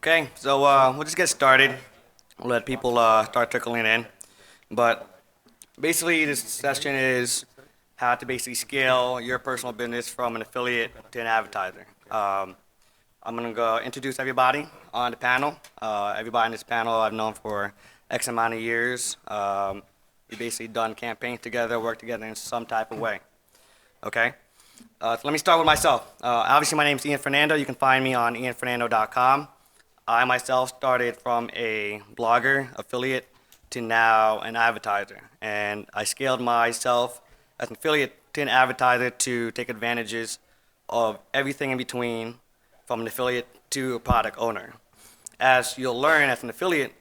Okay, so we'll just get started. We'll let people start trickling in. But basically, this session is how to basically scale your personal business from an affiliate to an advertiser. I'm going to go introduce everybody on the panel. Everybody in this panel I've known for X amount of years. We basically done campaigns together, worked together in some type of way. Okay? So let me start with myself. Obviously, my name is Fernando. You can find me on ianfernando.com. I myself started from a blogger, affiliate, to now an advertiser. And I scaled myself as an affiliate to an advertiser to take advantages of everything in between from an affiliate to a product owner. As you'll learn as an affiliate,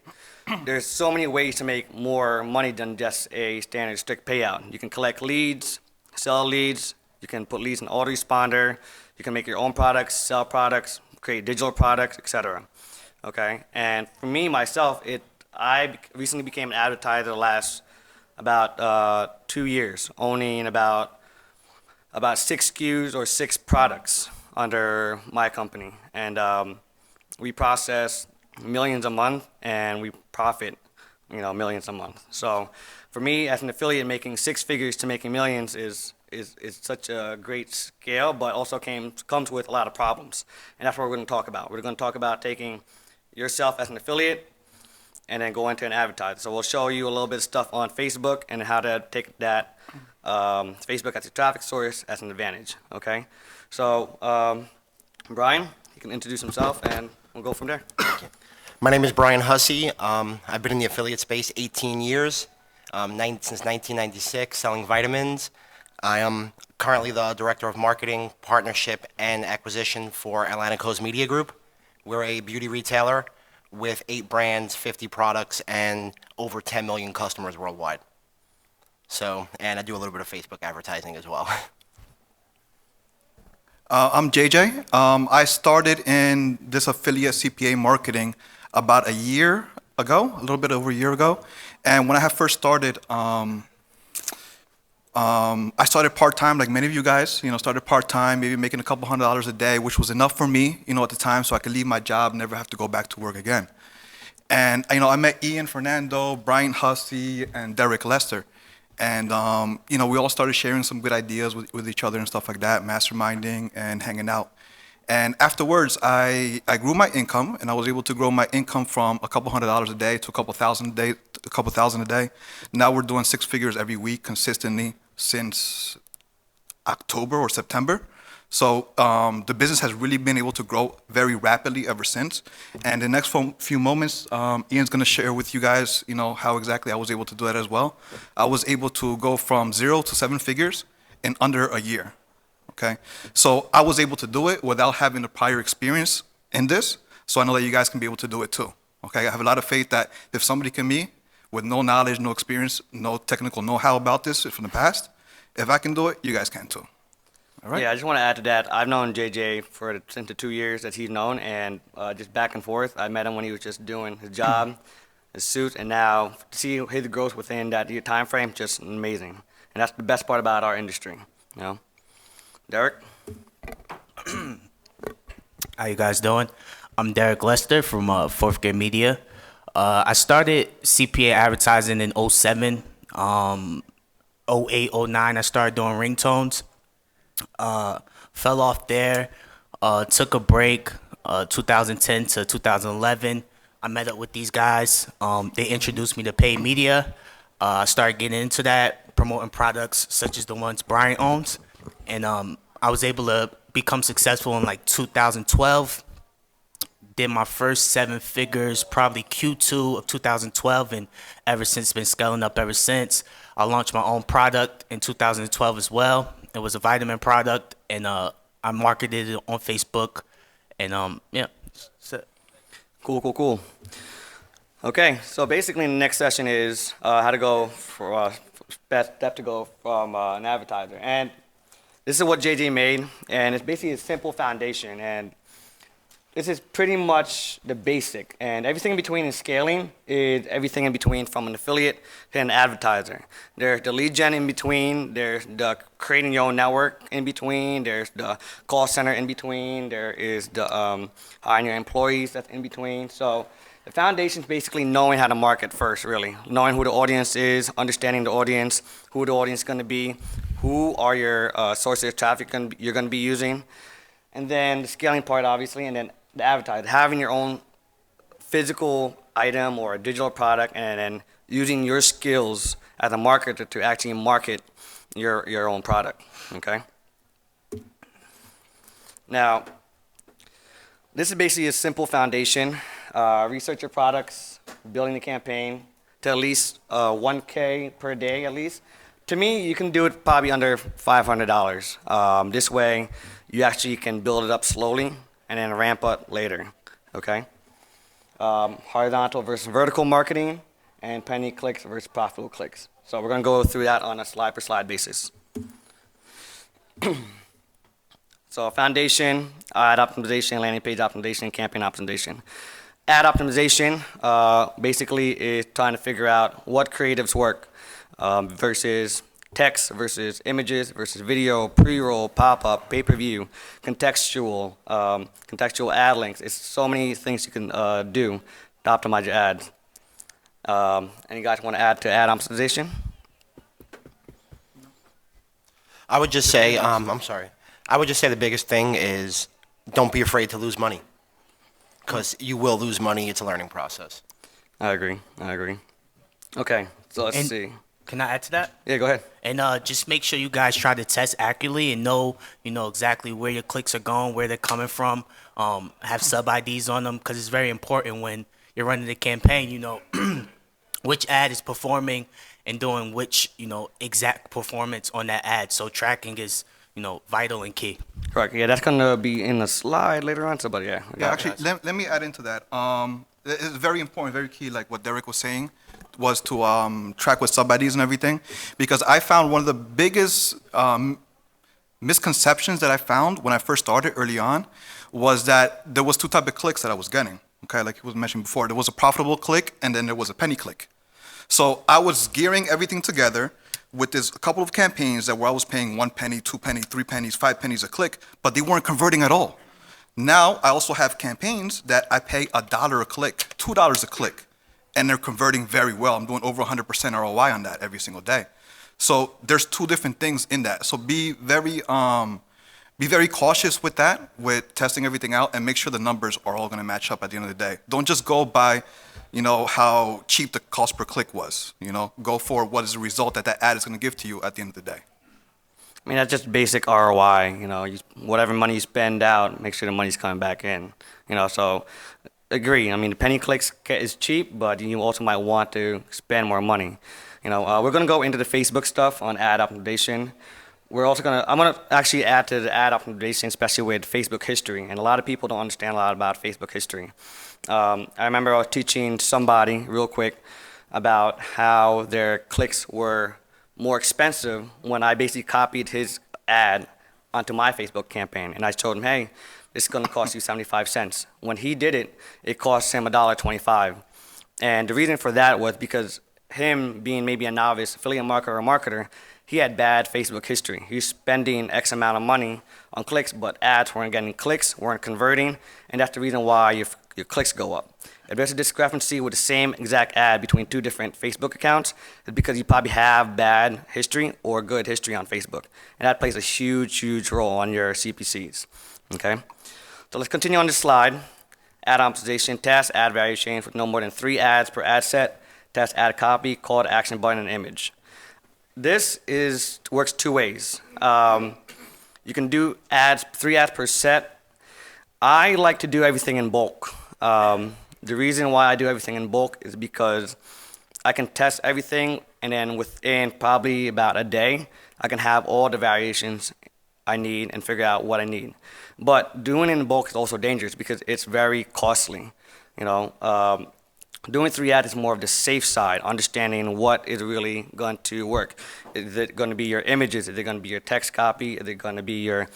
there's so many ways to make more money than just a standard strict payout. You can collect leads, sell leads, you can put leads in autoresponder, you can make your own products, sell products, create digital products, etc. Okay, and for me, myself, I recently became an advertiser the last about 2 years, owning about 6 SKUs or 6 products under my company. And we process millions a month and we profit, millions a month. So for me, as an affiliate, making 6 figures to making millions is such a great scale, but also comes with a lot of problems. And that's what we're going to talk about. We're going to talk about taking yourself as an affiliate and then go into an advertiser. So we'll show you a little bit of stuff on Facebook and how to take that Facebook as a traffic source as an advantage. Okay, so Brian, he can introduce himself and we'll go from there. My name is Bryant Hussey. I've been in the affiliate space 18 years, since 1996, selling vitamins. I am currently the Director of Marketing, Partnership, and Acquisition for Atlantic Media Group. We're a beauty retailer with 8 brands, 50 products, and over 10 million customers worldwide. And I do a little bit of Facebook advertising as well. I'm JJ. I started in this affiliate CPA marketing about a year ago, a little bit over a year ago. And when I had first started, I started part-time, like many of you guys, started part-time, maybe making a couple $100s a day, which was enough for me, at the time, so I could leave my job, never have to go back to work again. And, I met Ian, Fernando, Bryant Hussey, and Derek Lester. And, we all started sharing some good ideas with each other and stuff like that, masterminding and hanging out. And afterwards, I grew my income, and I was able to grow my income from a couple $100s a day to a couple thousand a day. Now we're doing 6 figures every week consistently since October or September. So the business has really been able to grow very rapidly ever since. And the next few moments, Ian's going to share with you guys, how exactly I was able to do that as well. I was able to go from 0 to 7 figures in under a year. Okay, so I was able to do it without having a prior experience in this. So I know that you guys can be able to do it too. Okay, I have a lot of faith that if somebody can be with no knowledge, no experience, no technical know-how about this from the past, if I can do it, you guys can too. All right? Yeah, I just want to add to that. I've known JJ since the 2 years that he's known, and just back and forth. I met him when he was just doing his job, his suit, and now to see his growth within that time frame, just amazing. And that's the best part about our industry. Derek? How you guys doing? I'm Derek Lester from Fourth Grade Media. I started CPA advertising in 07. 08, 09, I started doing ringtones. Fell off there. Took a break. 2010 to 2011. I met up with these guys. They introduced me to paid media. I started getting into that, promoting products such as the ones Bryant owns. And I was able to become successful in like 2012. Did my first 7 figures probably Q2 of 2012, and ever since been scaling up ever since. I launched my own product in 2012 as well. It was a vitamin product, and I marketed it on Facebook. And yeah, that's it. Cool. Okay, so basically the next session is how to go for best step to go from an advertiser. And this is what JJ made, and it's basically a simple foundation. And this is pretty much the basic, and everything in between in scaling is everything in between from an affiliate to an advertiser. There's the lead gen in between, there's the creating your own network in between, there's the call center in between, there is the hiring your employees that's in between. So the foundation is basically knowing how to market first, really. Knowing who the audience is, understanding the audience, who the audience is going to be, who are your sources of traffic you're going to be using, and then the scaling part, obviously, and then the advertise, having your own physical item or a digital product, and then using your skills as a marketer to actually market your own product, okay? Now, this is basically a simple foundation. Research your products, building the campaign to at least 1K per day at least. To me, you can do it probably under $500. This way, you actually can build it up slowly and then ramp up later, okay? Horizontal versus vertical marketing, and penny clicks versus profitable clicks. So we're gonna go through that on a slide per slide basis. So foundation, ad optimization, landing page optimization, campaign optimization. Ad optimization basically is trying to figure out what creatives work versus text versus images versus video, pre-roll, pop-up, pay-per-view, contextual, contextual ad links. It's so many things you can do to optimize your ads. Any guys want to add to ad optimization? I would just say, I'm sorry. I would just say the biggest thing is don't be afraid to lose money, because you will lose money. It's a learning process. I agree. Okay, so let's see. Can I add to that? Yeah, go ahead. And just make sure you guys try to test accurately and know, exactly where your clicks are going, where they're coming from. Have sub IDs on them, because it's very important when you're running the campaign, which ad is performing and doing which, exact performance on that ad. So tracking is, vital and key. Correct. Yeah, that's gonna be in the slide later on. So, but yeah. Yeah, actually, let me add into that. It's very important, very key, like what Derek was saying, was to track with sub-IDs and everything, because I found one of the biggest misconceptions that I found when I first started early on was that there was two types of clicks that I was getting, okay, like he was mentioning before. There was a profitable click, and then there was a penny click. So I was gearing everything together with this a couple of campaigns that where I was paying 1 penny, 2 penny, 3 pennies, 5 pennies a click, but they weren't converting at all. Now I also have campaigns that I pay $1 a click, $2 a click, and they're converting very well. I'm doing over 100% ROI on that every single day. So there's two different things in that. So be very cautious with that, with testing everything out, and make sure the numbers are all going to match up at the end of the day. Don't just go by, how cheap the cost per click was. Go for what is the result that ad is going to give to you at the end of the day. I mean, that's just basic ROI. Whatever money you spend out, make sure the money's coming back in. So agree. I mean, the penny clicks is cheap, but you also might want to spend more money. We're gonna go into the Facebook stuff on ad optimization. I'm gonna actually add to the ad optimization, especially with Facebook history. And a lot of people don't understand a lot about Facebook history. I remember I was teaching somebody real quick about how their clicks were more expensive when I basically copied his ad onto my Facebook campaign. And I told him, hey, this is going to cost you 75 cents. When he did it, it cost him $1.25. And the reason for that was because him being maybe a novice affiliate marketer or marketer, he had bad Facebook history. He was spending X amount of money on clicks, but ads weren't getting clicks, weren't converting, and that's the reason why your clicks go up. If there's a discrepancy with the same exact ad between two different Facebook accounts, it's because you probably have bad history or good history on Facebook. And that plays a huge, huge role on your CPCs, okay? So let's continue on this slide. Ad optimization, test ad value chain with no more than 3 ads per ad set, test ad copy, call to action button, and image. This works 2 ways. You can do 3 ads per set. I like to do everything in bulk. The reason why I do everything in bulk is because I can test everything, and then within probably about a day, I can have all the variations I need and figure out what I need. But doing it in bulk is also dangerous because it's very costly. Doing 3 ads is more of the safe side, understanding what is really going to work. Is it going to be your images? Is it going to be your text copy? Is it going to be your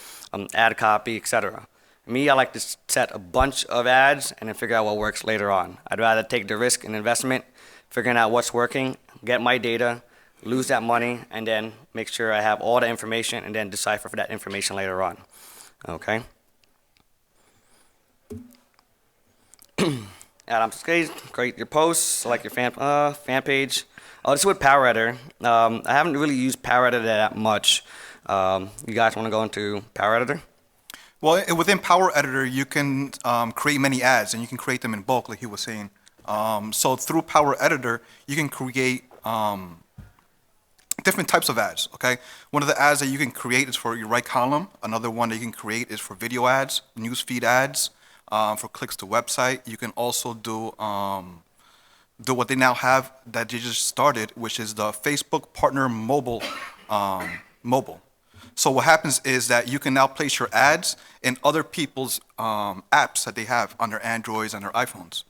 ad copy, etc.? Me, I like to set a bunch of ads and then figure out what works later on. I'd rather take the risk and investment, figuring out what's working, get my data, lose that money, and then make sure I have all the information and then decipher for that information later on. Okay? Add on stage, create your posts, select your fan page. This is with Power Editor. I haven't really used Power Editor that much. You guys want to go into Power Editor? Well, within Power Editor, you can create many ads, and you can create them in bulk, like he was saying. So through Power Editor, you can create different types of ads, okay? One of the ads that you can create is for your right column. Another one that you can create is for video ads, newsfeed ads, for clicks to website. You can also do what they now have that they just started, which is the Facebook Partner Mobile. So what happens is that you can now place your ads in other people's apps that they have on their Androids and their iPhones.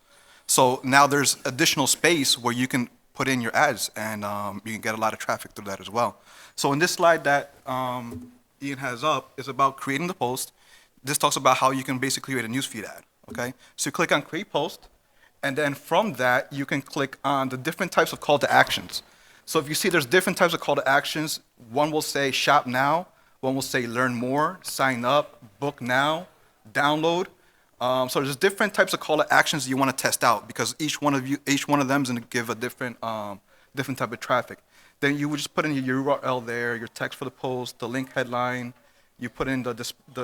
So now there's additional space where you can put in your ads, and you can get a lot of traffic through that as well. So in this slide that Ian has up is about creating the post. This talks about how you can basically create a newsfeed ad, okay? So you click on Create Post, and then from that, you can click on the different types of call to actions. So if you see there's different types of call to actions, one will say Shop Now, one will say Learn More, Sign Up, Book Now, Download. So there's different types of call to actions you want to test out because each one of them is going to give a different type of traffic. Then you would just put in your URL there, your text for the post, the link headline. You put in the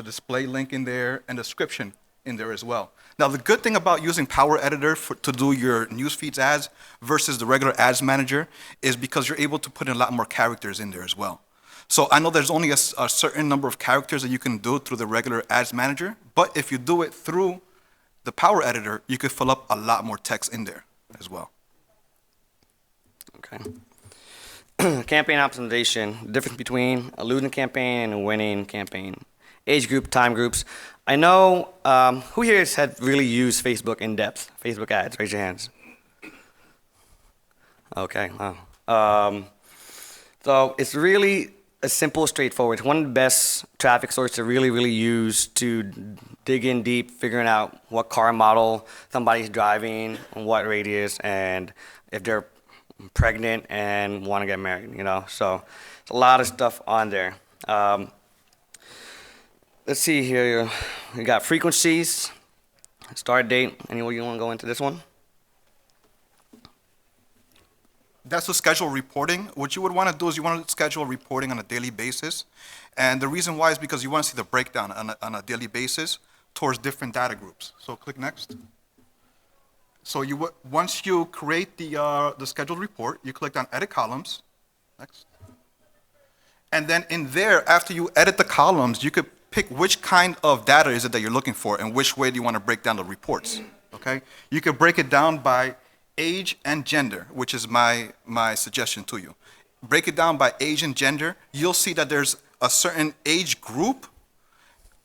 display link in there and the description in there as well. Now the good thing about using Power Editor to do your newsfeeds ads versus the regular ads manager is because you're able to put in a lot more characters in there as well. So I know there's only a certain number of characters that you can do through the regular ads manager, but if you do it through the Power Editor, you could fill up a lot more text in there as well. Okay. Campaign optimization, the difference between a losing campaign and a winning campaign. Age group, time groups. I know, who here has had really used Facebook in depth? Facebook ads, raise your hands. Okay, wow. So it's really a simple, straightforward. It's one of the best traffic sources to really use to dig in deep, figuring out what car model somebody's driving, what radius, and if they're pregnant and want to get married, you know. So it's a lot of stuff on there. Let's see here. We got frequencies, start date. Anyone you want to go into this one? That's the schedule reporting. What you would want to do is you want to schedule reporting on a daily basis. And the reason why is because you want to see the breakdown on a daily basis towards different data groups. So click next. So once you create the scheduled report, you click on Edit Columns. Next. And then in there, after you edit the columns, you could pick which kind of data is it that you're looking for and which way do you want to break down the reports. Okay? You could break it down by age and gender, which is my suggestion to you. Break it down by age and gender. You'll see that there's a certain age group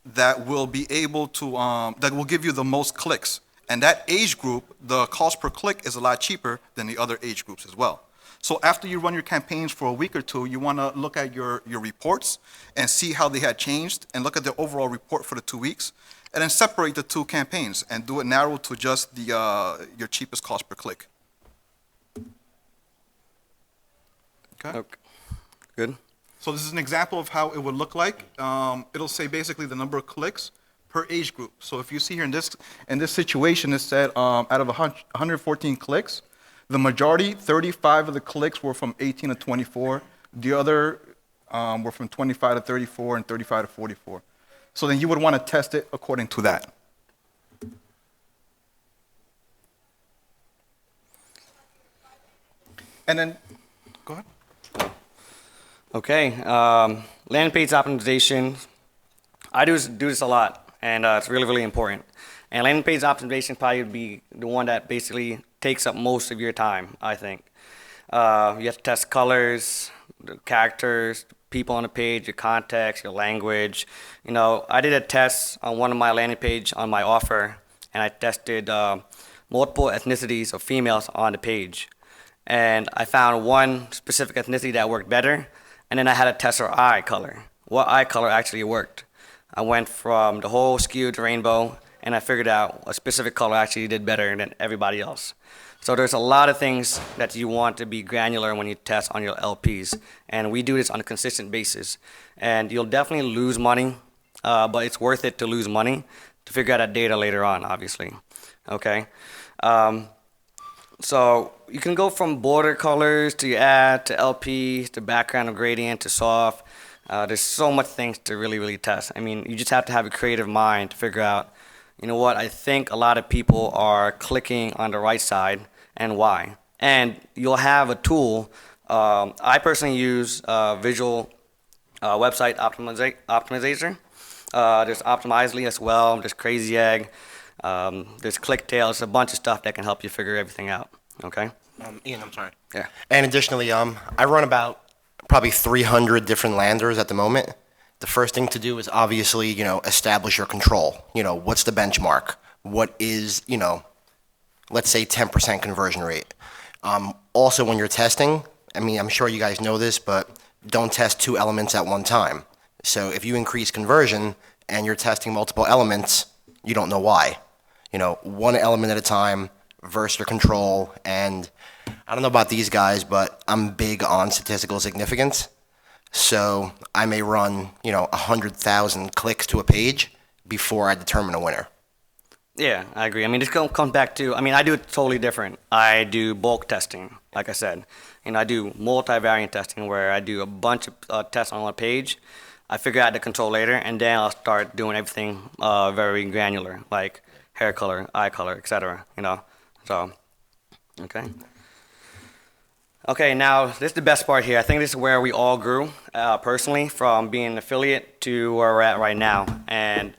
that will be able to, that will give you the most clicks. And that age group, the cost per click is a lot cheaper than the other age groups as well. So after you run your campaigns for a week or two, you want to look at your reports and see how they had changed and look at the overall report for the 2 weeks and then separate the two campaigns and do it narrow to just your cheapest cost per click. Okay. Good. So this is an example of how it would look like. It'll say basically the number of clicks per age group. So if you see here in this situation, it said out of 114 clicks, the majority, 35 of the clicks were from 18 to 24. The other were from 25 to 34 and 35 to 44. So then you would want to test it according to that. And then, go ahead. Okay, landing page optimization. I do this a lot, and it's really important. And landing page optimization probably would be the one that basically takes up most of your time, I think. You have to test colors, the characters, people on the page, your context, your language. You know, I did a test on one of my landing page on my offer, and I tested multiple ethnicities of females on the page. And I found one specific ethnicity that worked better, and then I had to test her eye color, what eye color actually worked. I went from the whole skew to rainbow, and I figured out a specific color actually did better than everybody else. So there's a lot of things that you want to be granular when you test on your LPs, and we do this on a consistent basis. And you'll definitely lose money, but it's worth it to lose money to figure out that data later on, obviously. Okay. So you can go from border colors to your ad to LP to background or gradient to soft. There's so much things to really test. I mean, you just have to have a creative mind to figure out, you know what, I think a lot of people are clicking on the right side and why. And you'll have a tool. I personally use visual website optimizer. There's Optimizely as well. There's Crazy Egg. There's ClickTail. There's a bunch of stuff that can help you figure everything out. Okay? Ian, I'm sorry. Yeah. And additionally, I run about probably 300 different landers at the moment. The first thing to do is obviously, establish your control. What's the benchmark? What is, let's say 10% conversion rate. Also, when you're testing, I mean, I'm sure you guys know this, but don't test 2 elements at one time. So if you increase conversion and you're testing multiple elements, you don't know why. 1 element at a time versus your control. And I don't know about these guys, but I'm big on statistical significance. So I may run, 100,000 clicks to a page before I determine a winner. Yeah, I agree. I mean, this comes back to, I do it totally different. I do bulk testing, like I said. I do multivariate testing where I do a bunch of tests on one page. I figure out the control later, and then I'll start doing everything very granular, like hair color, eye color, etc. So, okay. Okay, now this is the best part here. I think this is where we all grew personally, from being an affiliate to where we're at right now. And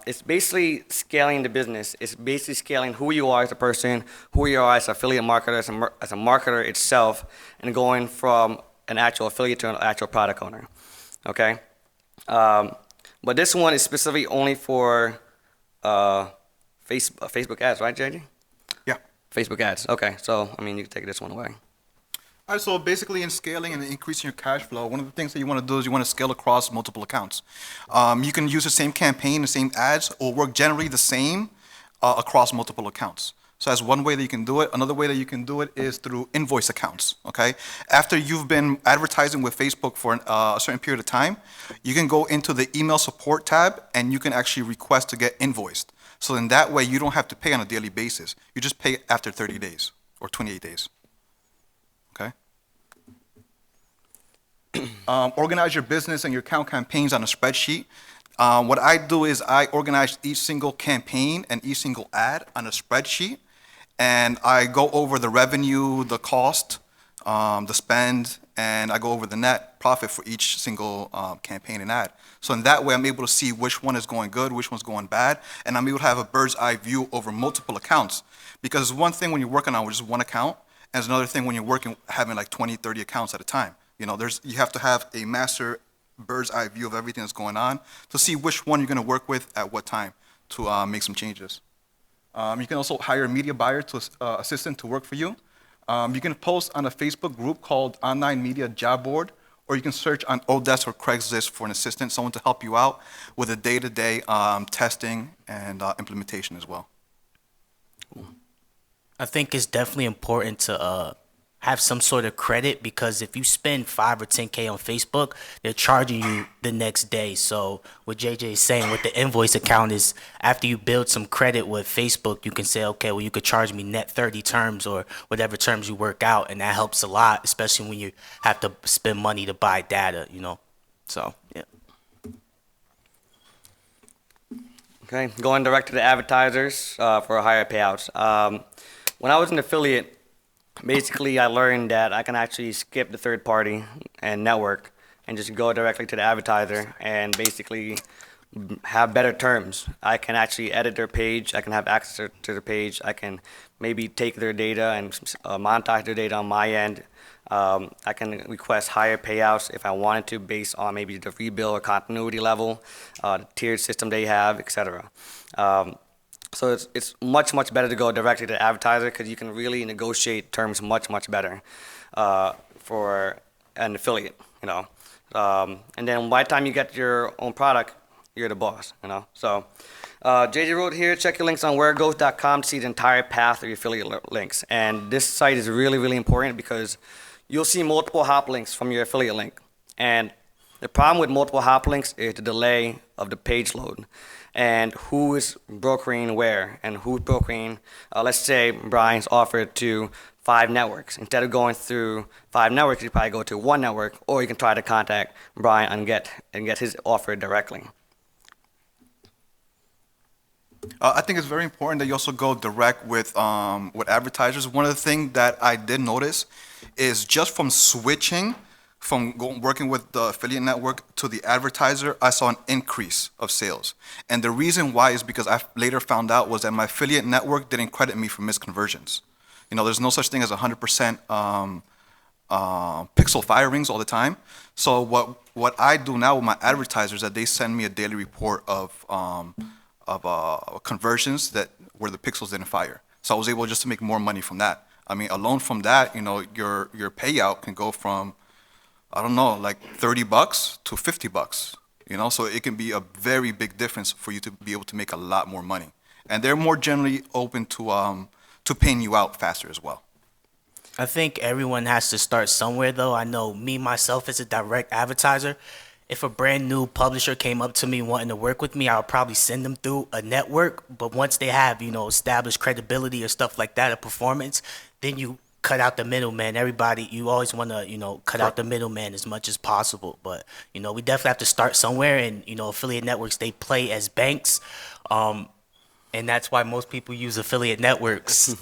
it's basically scaling the business. It's basically scaling who you are as a person, who you are as an affiliate marketer, as a marketer itself, and going from an actual affiliate to an actual product owner. Okay? But this one is specifically only for Facebook ads, right, JD? Yeah. Facebook ads. Okay, so, you can take this one away. All right, so basically in scaling and increasing your cash flow, one of the things that you want to do is you want to scale across multiple accounts. You can use the same campaign, the same ads, or work generally the same across multiple accounts. So that's one way that you can do it. Another way that you can do it is through invoice accounts, okay? After you've been advertising with Facebook for a certain period of time, you can go into the email support tab and you can actually request to get invoiced. So in that way, you don't have to pay on a daily basis. You just pay after 30 days or 28 days. Okay. Organize your business and your account campaigns on a spreadsheet. What I do is I organize each single campaign and each single ad on a spreadsheet, and I go over the revenue, the cost, the spend, and I go over the net profit for each single campaign and ad. So in that way, I'm able to see which one is going good, which one's going bad, and I'm able to have a bird's eye view over multiple accounts. Because one thing when you're working on just one account, and it's another thing when you're having like 20, 30 accounts at a time. You have to have a master bird's eye view of everything that's going on to see which one you're going to work with at what time to make some changes. You can also hire a media buyer to assistant to work for you. You can post on a Facebook group called Online Media Job Board, or you can search on Odesk or Craigslist for an assistant, someone to help you out with the day-to-day testing and implementation as well. I think it's definitely important to have some sort of credit, because if you spend 5 or 10K on Facebook, they're charging you the next day. So what JJ is saying with the invoice account is, after you build some credit with Facebook, you can say, okay, well, you could charge me net 30 terms or whatever terms you work out, and that helps a lot, especially when you have to spend money to buy data, So, yeah. Okay, going direct to the advertisers for higher payouts. When I was an affiliate, basically I learned that I can actually skip the third party and network and just go directly to the advertiser and basically have better terms. I can actually edit their page. I can have access to their page. I can maybe take their data and monetize their data on my end. I can request higher payouts if I wanted to, based on maybe the rebill or continuity level, the tiered system they have, etc. So it's much better to go directly to the advertiser, because you can really negotiate terms much better for an affiliate, And then by the time you get your own product, you're the boss, you know. So, JJ wrote here, check your links on whereitgoes.com to see the entire path of your affiliate links. And this site is really, really important because you'll see multiple hop links from your affiliate link. And the problem with multiple hop links is the delay of the page load and who is brokering where and who's brokering. Let's say Brian's offered to 5 networks. Instead of going through 5 networks, you probably go to 1 network, or you can try to contact Brian and get his offer directly. I think it's very important that you also go direct with advertisers. One of the things that I did notice is just from switching from working with the affiliate network to the advertiser, I saw an increase of sales. And the reason why is because I later found out was that my affiliate network didn't credit me for misconversions. You know, there's no such thing as 100% pixel firings all the time. So what I do now with my advertisers is that they send me a daily report of conversions where the pixels didn't fire. So I was able just to make more money from that. I mean, alone from that, you know, your payout can go from, I don't know, like $30 to $50. You know, so it can be a very big difference for you to be able to make a lot more money. And they're more generally open to paying you out faster as well. I think everyone has to start somewhere, though. I know me, myself, as a direct advertiser, if a brand new publisher came up to me wanting to work with me, I would probably send them through a network. But once they have, you know, established credibility or stuff like that, a performance, then you cut out the middleman. Everybody, you always want to, you know, cut out the middleman as much as possible. But, you know, we definitely have to start somewhere. And, you know, affiliate networks, they play as banks. And that's why most people use affiliate networks.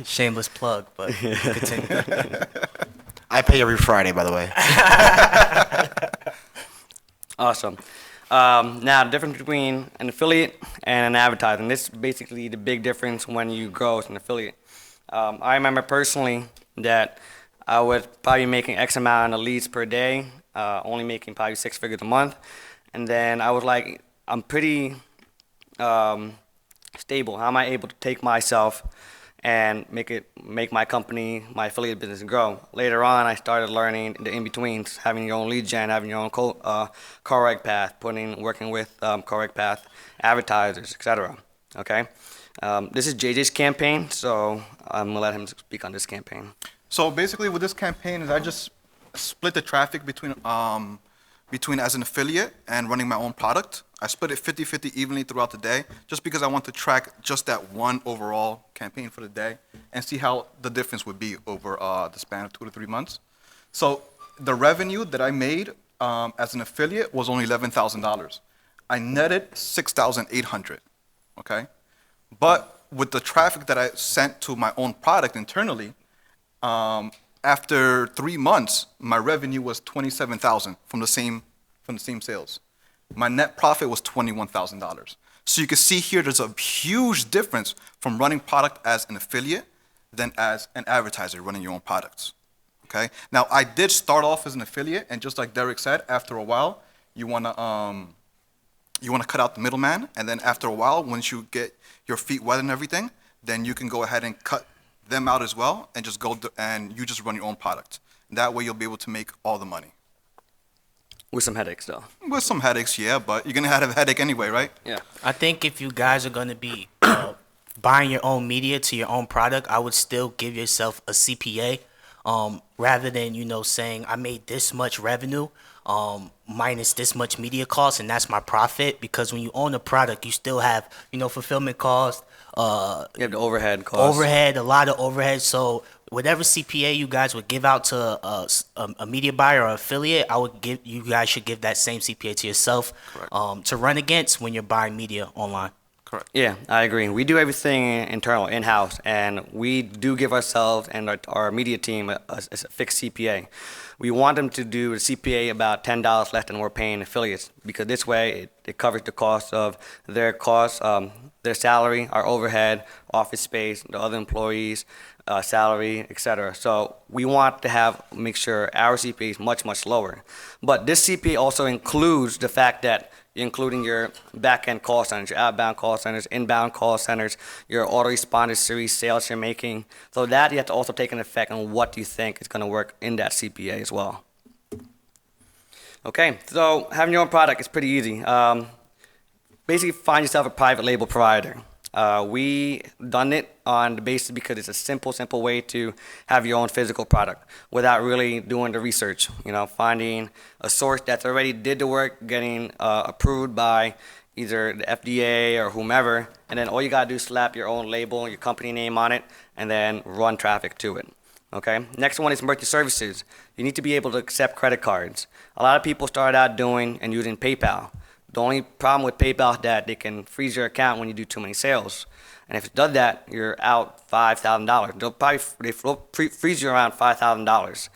Shameless plug, but continue. I pay every Friday, by the way. Awesome. Now, the difference between an affiliate and an advertiser, and this is basically the big difference when you grow as an affiliate. I remember personally that I was probably making X amount of leads per day, only making probably 6 figures a month. And then I was like, I'm pretty stable. How am I able to take myself and make my company, my affiliate business grow? Later on, I started learning the in-betweens, having your own lead gen, having your own correct path, working with correct path advertisers, etc. Okay? This is JJ's campaign, so I'm gonna let him speak on this campaign. So basically with this campaign is I just split the traffic between as an affiliate and running my own product. I split it 50-50 evenly throughout the day just because I want to track just that one overall campaign for the day and see how the difference would be over the span of 2 to 3 months. So the revenue that I made as an affiliate was only $11,000. I netted $6,800, okay? But with the traffic that I sent to my own product internally, after 3 months, my revenue was $27,000 from the same sales. My net profit was $21,000. So you can see here there's a huge difference from running product as an affiliate than as an advertiser running your own products. Okay? Now I did start off as an affiliate, and just like Derek said, after a while you wanna cut out the middleman, and then after a while, once you get your feet wet and everything, then you can go ahead and cut them out as well, and you just run your own product. That way you'll be able to make all the money. With some headaches, though. With some headaches, yeah, but you're gonna have a headache anyway, right? Yeah. I think if you guys are going to be buying your own media to your own product, I would still give yourself a CPA rather than, you know, saying I made this much revenue minus this much media cost and that's my profit. Because when you own a product, you still have, you know, fulfillment costs. You have the overhead costs. A lot of overhead. So whatever CPA you guys would give out to a media buyer or affiliate, you guys should give that same CPA to yourself to run against when you're buying media online. Correct. Yeah, I agree. We do everything internal, in-house, and we do give ourselves and our media team a fixed CPA. We want them to do a CPA about $10 less than we're paying affiliates, because this way it covers the cost of their costs, their salary, our overhead, office space, the other employees, salary, etc. So we want to make sure our CPA is much, much lower. But this CPA also includes the fact that you're including your back-end call centers, your outbound call centers, inbound call centers, your autoresponder series sales you're making. So that you have to also take an effect on what you think is going to work in that CPA as well. Okay, so having your own product is pretty easy. basically find yourself a private label provider. We done it on the basis because it's a simple way to have your own physical product without really doing the research. Finding a source that's already did the work, getting approved by either the FDA or whomever, and then all you gotta do is slap your own label, your company name on it, and then run traffic to it. Okay. Next one is merchant services. You need to be able to accept credit cards. A lot of people start out doing and using PayPal. The only problem with PayPal is that they can freeze your account when you do too many sales. And if it does that, you're out $5,000. They'll freeze you around $5,000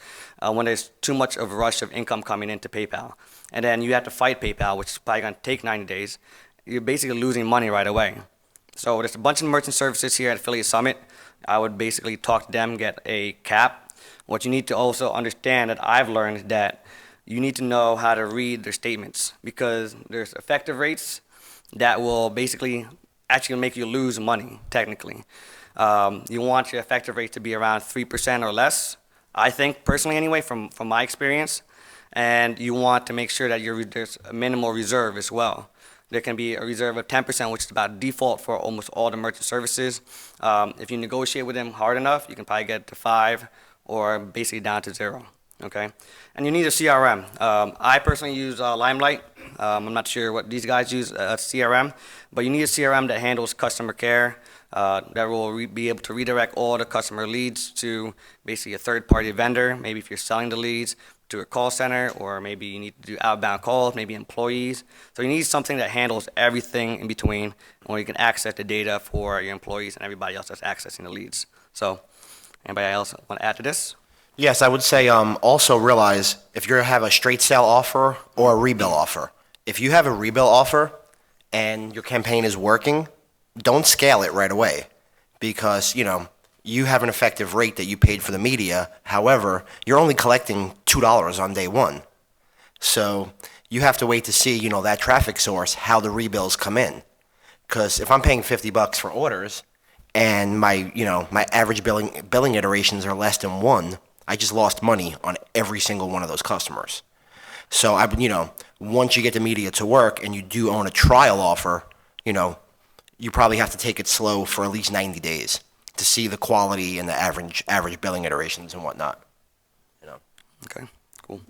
when there's too much of a rush of income coming into PayPal. And then you have to fight PayPal, which is probably going to take 90 days. You're basically losing money right away. So there's a bunch of merchant services here at Affiliate Summit. I would basically talk to them, get a cap. What you need to also understand that I've learned is that you need to know how to read their statements because there's effective rates that will basically actually make you lose money, technically. You want your effective rate to be around 3% or less, I think, personally anyway, from my experience. And you want to make sure that there's a minimal reserve as well. There can be a reserve of 10%, which is about default for almost all the merchant services. If you negotiate with them hard enough, you can probably get to 5 or basically down to 0. Okay, and you need a CRM. I personally use Limelight. I'm not sure what these guys use CRM, but you need a CRM that handles customer care, that will be able to redirect all the customer leads to basically a third-party vendor. Maybe if you're selling the leads to a call center, or maybe you need to do outbound calls, maybe employees. So you need something that handles everything in between, where you can access the data for your employees and everybody else that's accessing the leads. So, anybody else want to add to this? Yes, I would say also realize if you have a straight sale offer or a rebill offer. If you have a rebill offer and your campaign is working, don't scale it right away because, you have an effective rate that you paid for the media. However, you're only collecting $2 on day one. So you have to wait to see, that traffic source, how the rebills come in. Because if I'm paying $50 for orders and my average billing iterations are less than 1, I just lost money on every single one of those customers. So once you get the media to work and you do own a trial offer, you probably have to take it slow for at least 90 days to see the quality and the average billing iterations and whatnot. Okay, cool.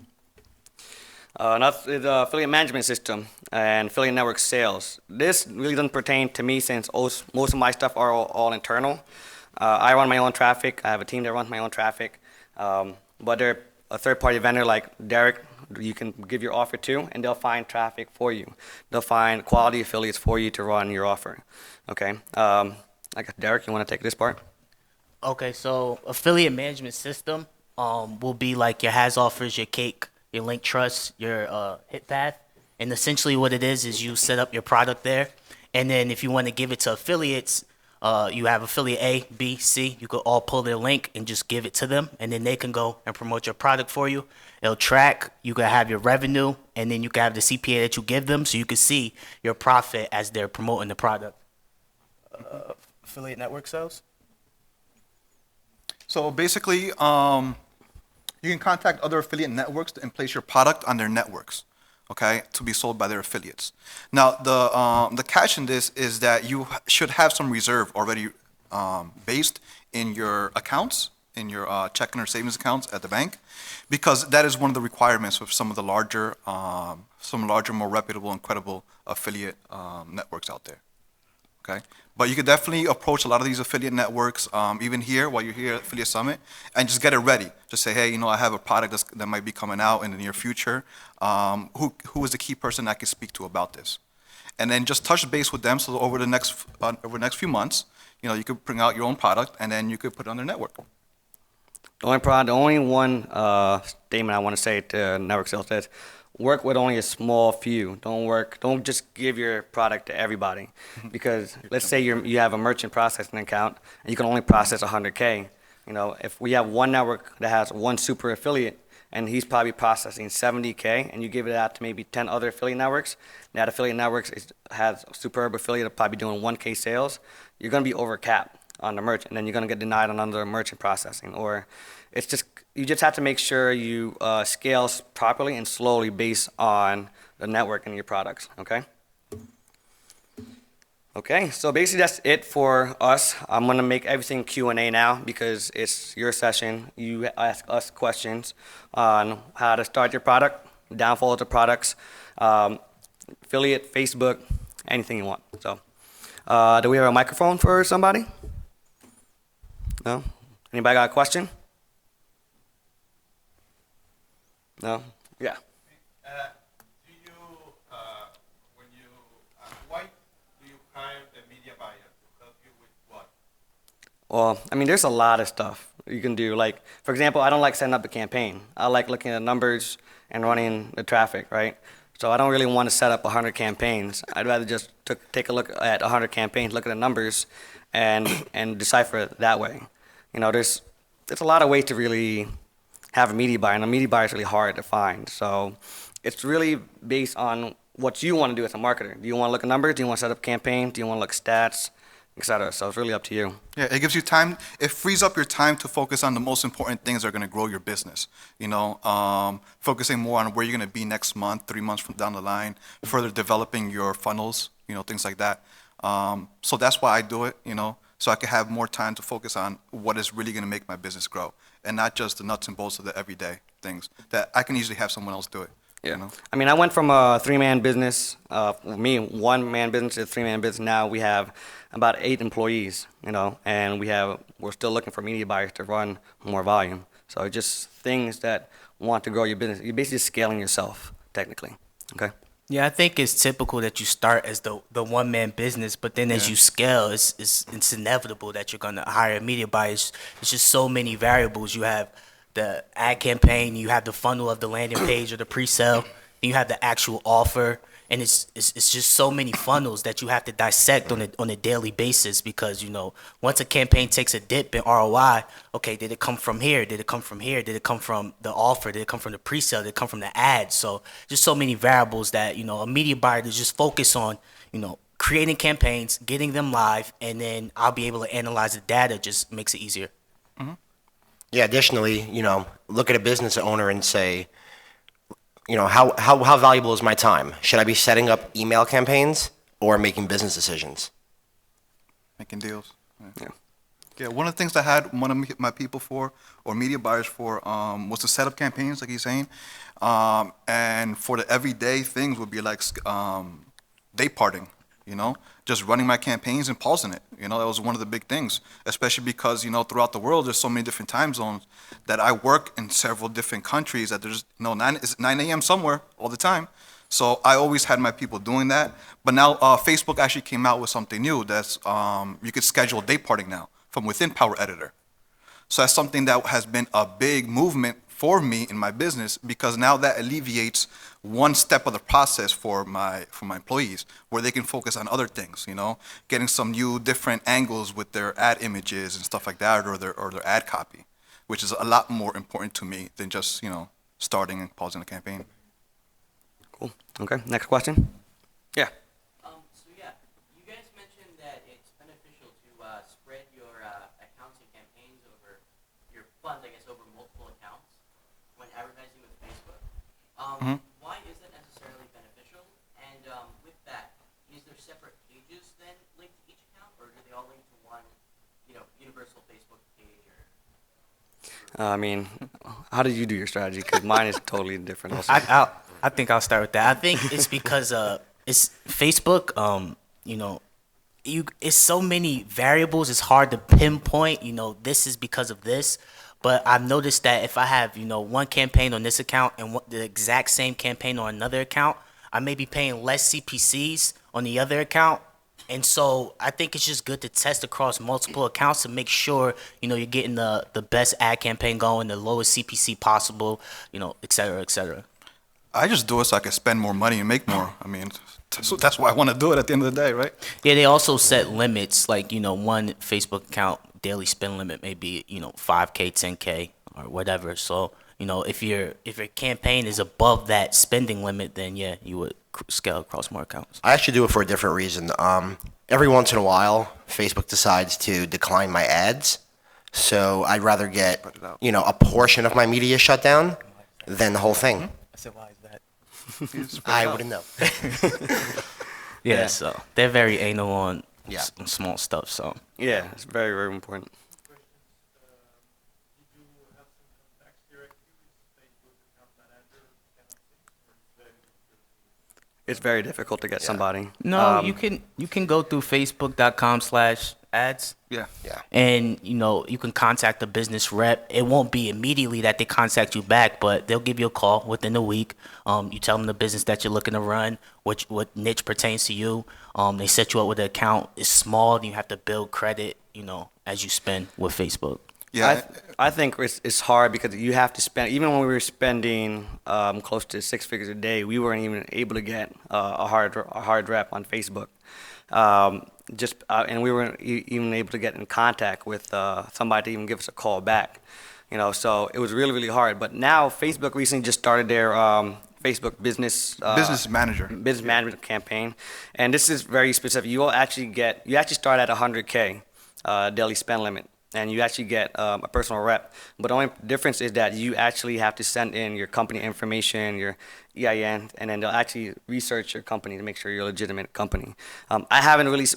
Next is the affiliate management system and affiliate network sales. This really doesn't pertain to me since most of my stuff are all internal. I run my own traffic. I have a team that runs my own traffic. But they're a third-party vendor like Derek, you can give your offer to, and they'll find traffic for you. They'll find quality affiliates for you to run your offer. Okay. I guess Derek, you want to take this part? Okay, so affiliate management system will be like your has offers, your cake, your link trust, your hit path. And essentially what it is you set up your product there. And then if you want to give it to affiliates, you have affiliate A, B, C. You could all pull their link and just give it to them. And then they can go and promote your product for you. It'll track. You can have your revenue. And then you can have the CPA that you give them so you can see your profit as they're promoting the product. Affiliate network sales? So basically, you can contact other affiliate networks and place your product on their networks, okay, to be sold by their affiliates. Now, the catch in this is that you should have some reserve already based in your accounts, in your checking or savings accounts at the bank, because that is one of the requirements of some of the larger, more reputable and credible affiliate networks out there. Okay, but you could definitely approach a lot of these affiliate networks, even here while you're here at Affiliate Summit, and just get it ready. Just say, hey, I have a product that might be coming out in the near future. Who is the key person I can speak to about this? And then just touch base with them. So over the next few months, you could bring out your own product, and then you could put it on their network. The only one statement I want to say to network sales is work with only a small few. Don't just give your product to everybody, because let's say you have a merchant processing account and you can only process 100K. If we have one network that has one super affiliate and he's probably processing 70K, and you give it out to maybe 10 other affiliate networks, that affiliate networks has a superb affiliate probably doing 1K sales, you're going to be over capped on the merchant, and then you're going to get denied on another merchant processing. Or you just have to make sure you scale properly and slowly based on the network and your products, okay? Okay, so basically that's it for us. I'm gonna make everything Q&A now because it's your session. You ask us questions on how to start your product, downfall of the products, affiliate, Facebook, anything you want. So, do we have a microphone for somebody? No? Anybody got a question? No? Yeah. Do you, when you, why do you hire the media buyer to help you with what? Well, I mean, there's a lot of stuff you can do. Like, for example, I don't like setting up a campaign. I like looking at numbers and running the traffic, right? So I don't really want to set up 100 campaigns. I'd rather just take a look at 100 campaigns, look at the numbers, and decipher it that way. You know, there's a lot of ways to really have a media buyer, and a media buyer is really hard to find. So it's really based on what you want to do as a marketer. Do you want to look at numbers? Do you want to set up campaigns? Do you want to look at stats, etc.? So it's really up to you. Yeah, it gives you time. It frees up your time to focus on the most important things that are going to grow your business. You know, focusing more on where you're going to be next month, 3 months from down the line, further developing your funnels, you know, things like that. So that's why I do it, you know, so I can have more time to focus on what is really going to make my business grow, and not just the nuts and bolts of the everyday things that I can easily have someone else do it. Yeah. You know? I mean, I went from a three-man business, one-man business to a three-man business. Now we have about 8 employees, you know, and we're still looking for media buyers to run more volume. So just things that want to grow your business. You're basically scaling yourself, technically. Okay. Yeah, I think it's typical that you start as the one man business, but then as you scale, it's inevitable that you're gonna hire media buyers. It's just so many variables. You have the ad campaign, you have the funnel of the landing page or the pre-sale, then you have the actual offer, and it's just so many funnels that you have to dissect on a daily basis, because you know, once a campaign takes a dip in ROI, okay, did it come from here? Did it come from here? Did it come from the offer? Did it come from the pre-sale? Did it come from the ad? So just so many variables that, you know, a media buyer to just focus on, you know, creating campaigns, getting them live, and then I'll be able to analyze the data. Just makes it easier. Yeah, additionally, you know, look at a business owner and say, you know, how valuable is my time? Should I be setting up email campaigns or making business decisions? Making deals. Yeah. Yeah, one of the things I had one of my people for, or media buyers for, was to set up campaigns, like he's saying. And for the everyday things would be like day parting, you know, just running my campaigns and pausing it. You know, that was one of the big things, especially because, you know, throughout the world, there's so many different time zones that I work in several different countries that there's, you know, it's 9 a.m. somewhere all the time. So I always had my people doing that. But now Facebook actually came out with something new that's you could schedule day parting now from within Power Editor. So that's something that has been a big movement for me in my business, because now that alleviates one step of the process for my employees, where they can focus on other things, you know, getting some new different angles with their ad images and stuff like that, or their ad copy, which is a lot more important to me than just, you know, starting and pausing a campaign. Cool. Okay. Next question. Yeah. So yeah, you guys mentioned that it's beneficial to spread your accounts and campaigns over your funds, I guess, over multiple accounts when advertising with Facebook. Why is that necessarily beneficial? And with that, is there separate pages then linked to each account, or do they all link to one, you know, universal Facebook page? Or I mean, how did you do your strategy? Because mine is totally different. Also. I think I'll start with that. I think it's because it's Facebook. You know, it's so many variables. It's hard to pinpoint. You know, this is because of this. But I've noticed that if I have, you know, one campaign on this account and the exact same campaign on another account, I may be paying less CPCs on the other account. And so I think it's just good to test across multiple accounts to make sure, you know, you're getting the best ad campaign going, the lowest CPC possible, you know, et cetera, et cetera. I just do it so I can spend more money and make more. I mean, so that's why I want to do it at the end of the day, right? Yeah, they also set limits, like, you know, one Facebook account daily spend limit may be, you know, 5K, 10K, or whatever. So, you know, if your campaign is above that spending limit, then yeah, you would scale across more accounts. I actually do it for a different reason. Every once in a while, Facebook decides to decline my ads. So I'd rather get, you know, a portion of my media shut down than the whole thing. I said, why is that? I wouldn't know. Yeah, Yeah. so they're very anal on Yeah. small stuff. So Yeah, it's very, very important. It's very difficult to get Yeah. somebody. no, you can go through Facebook.com/ads. Yeah. Yeah. And you can contact the business rep. It won't be immediately that they contact you back, but they'll give you a call within a week. You tell them the business that you're looking to run, what niche pertains to you. They set you up with an account. It's small, and you have to build credit, as you spend with Facebook. Yeah. I think it's hard because you have to spend, even when we were spending close to 6 figures a day, we weren't even able to get a hard rep on Facebook. And we weren't even able to get in contact with somebody to even give us a call back. So it was really, really hard. But now Facebook recently just started their Facebook business Business manager. business management campaign, and this is very specific. You actually start at 100K daily spend limit, and you actually get a personal rep. But the only difference is that you actually have to send in your company information, your EIN, and then they'll actually research your company to make sure you're a legitimate company. I haven't really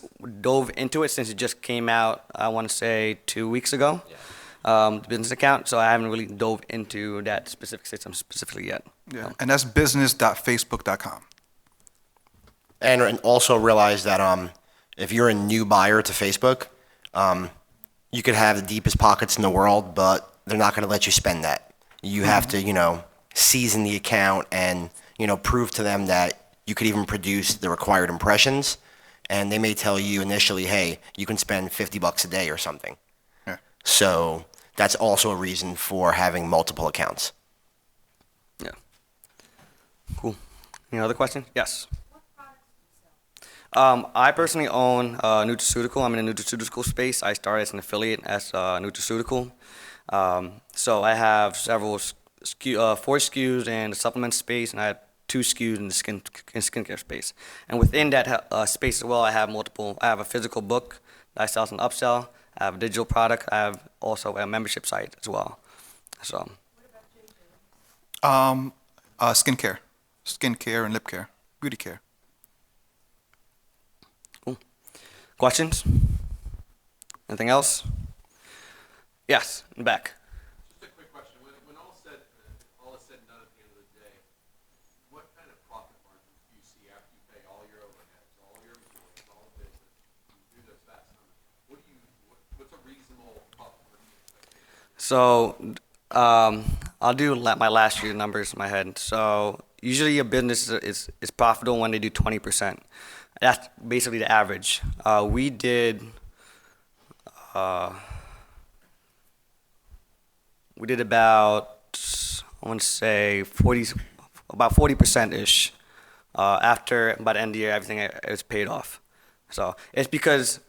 dove into it since it just came out, I want to say 2 weeks ago, the business account, so I haven't really dove into that specific system specifically yet. Yeah. And that's business.facebook.com. And also realize that if you're a new buyer to Facebook, you could have the deepest pockets in the world, but they're not going to let you spend that. You have to, season the account and, prove to them that you could even produce the required impressions. And they may tell you initially, hey, you can spend $50 a day or something. Yeah. So that's also a reason for having multiple accounts. Yeah. Cool. Any other questions? Yes. I personally own a nutraceutical. I'm in the nutraceutical space. I started as an affiliate as a nutraceutical. So I have several 4 SKUs in the supplement space, and I have 2 SKUs in the skincare space. And within that space as well, I have a physical book that I sell as an upsell. I have a digital product. I have also a membership site as well. So. Skincare and lip care, beauty care. Questions? Anything else? Yes, in the back. Just a quick question. When all is said and done at the end of the day, what kind of profit margins do you see after you pay all your overheads, all your employees, all the business, you do those vast numbers? What's a reasonable profit margin expectation? So, I'll do my last year numbers in my head. So, usually a business is profitable when they do 20%. That's basically the average. We did about, I want to say, about 40%-ish. After, by the end of the year, everything is paid off. So it's because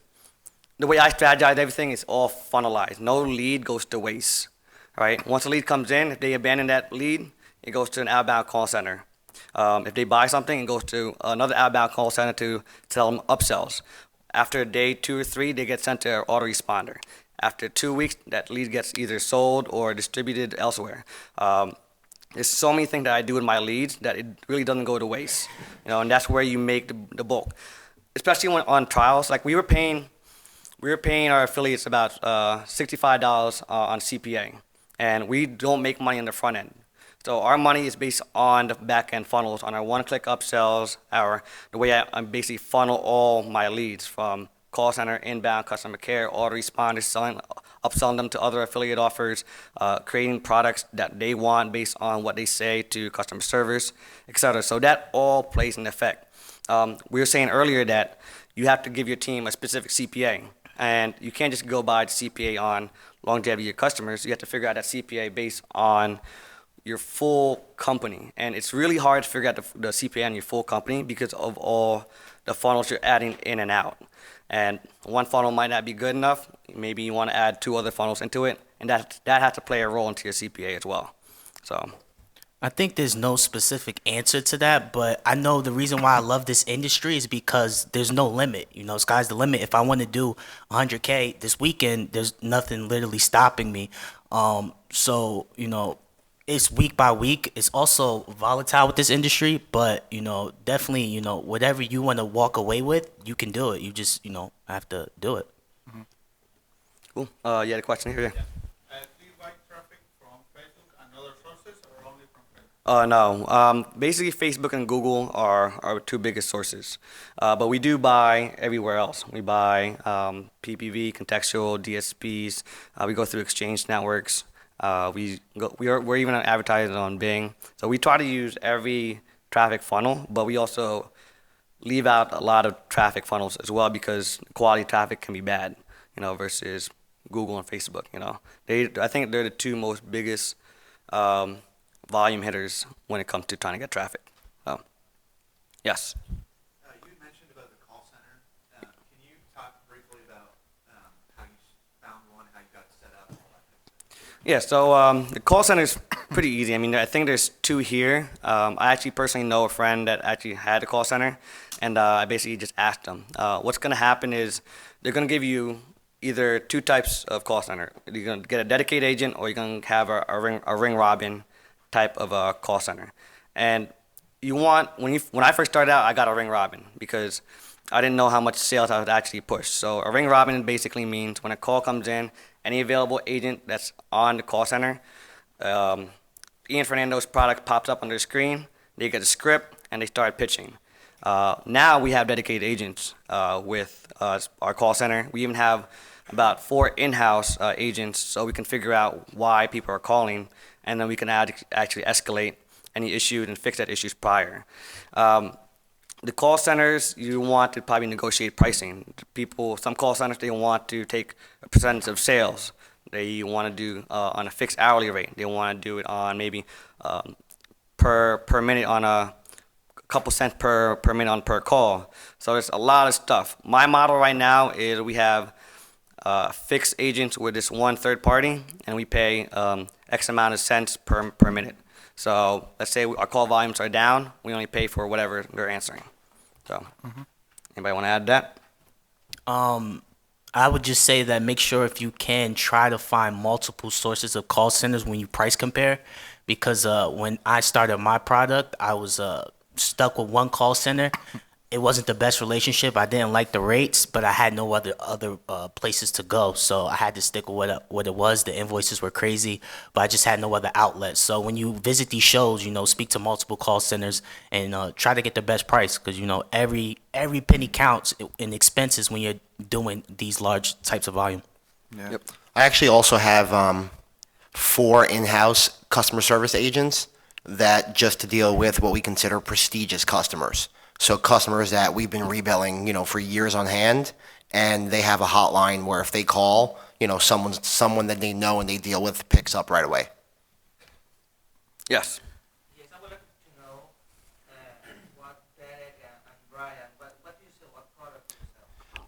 the way I strategize everything is all funnelized. No lead goes to waste, right? Once a lead comes in, if they abandon that lead, it goes to an outbound call center. If they buy something, it goes to another outbound call center to tell them upsells. After day 2 or 3, they get sent to our autoresponder. After 2 weeks, that lead gets either sold or distributed elsewhere. There's so many things that I do with my leads that it really doesn't go to waste. And that's where you make the bulk. Especially when on trials, like we were paying our affiliates about $65 on CPA, and we don't make money on the front end. So our money is based on the back end funnels, on our one-click upsells, the way I basically funnel all my leads from call center, inbound, customer care, autoresponders, upselling them to other affiliate offers, creating products that they want based on what they say to customer service, etc. So that all plays an effect. We were saying earlier that you have to give your team a specific CPA, and you can't just go by the CPA on longevity of your customers. You have to figure out that CPA based on your full company. And it's really hard to figure out the CPA on your full company because of all the funnels you're adding in and out. And one funnel might not be good enough. Maybe you want to add 2 other funnels into it, and that has to play a role into your CPA as well. So I think there's no specific answer to that, but I know the reason why I love this industry is because there's no limit. Sky's the limit. If I want to do 100K this weekend, there's nothing literally stopping me. So, it's week by week. It's also volatile with this industry, but definitely, whatever you want to walk away with, you can do it. You just, have to do it. Cool. You had a question here? Yeah. Do you buy traffic from Facebook and other sources or only from Facebook? No. Basically, Facebook and Google are our two biggest sources. But we do buy everywhere else. We buy PPV, contextual, DSPs. We go through exchange networks. We're even advertising on Bing. So we try to use every traffic funnel, but we also leave out a lot of traffic funnels as well because quality traffic can be bad, versus Google and Facebook. I think they're the two most biggest volume hitters when it comes to trying to get traffic. Yes. You mentioned about the call center. Can you talk briefly about how you found one, how you got it set up, all that kind of stuff? Yeah, so the call center is pretty easy. I mean, I think there's two here. I actually personally know a friend that actually had a call center, and I basically just asked them. What's going to happen is they're going to give you either two types of call center. You're going to get a dedicated agent, or you're going to have a ring robin type of a call center. And when I first started out, I got a ring robin because I didn't know how much sales I would actually push. So a ring robin basically means when a call comes in, any available agent that's on the call center, Ian Fernando's product pops up on their screen. They get a script and they start pitching. Now we have dedicated agents with our call center. We even have about 4 in-house agents, so we can figure out why people are calling, and then we can actually escalate any issues and fix that issues prior. The call centers, you want to probably negotiate pricing. Some call centers, they want to take a percentage of sales. They want to do on a fixed hourly rate. They want to do it on maybe per minute on a couple cents per minute on per call. So there's a lot of stuff. My model right now is we have fixed agents with this one third party, and we pay X amount of cents per minute. So let's say our call volumes are down, we only pay for whatever they're answering. So, Anybody want to add that? I would just say that make sure if you can try to find multiple sources of call centers when you price compare, because when I started my product, I was stuck with one call center. It wasn't the best relationship. I didn't like the rates, but I had no other places to go. So I had to stick with what it was. The invoices were crazy, but I just had no other outlets. So when you visit these shows, speak to multiple call centers and try to get the best price because, every penny counts in expenses when you're doing these large types of volume. Yeah. Yep. I actually also have 4 in-house customer service agents that just to deal with what we consider prestigious customers. So customers that we've been rebilling, for years on hand, and they have a hotline where if they call, someone that they know and they deal with picks up right away. Yes. Yes, I would like to know what Derek and Bryant, what do you sell? What product do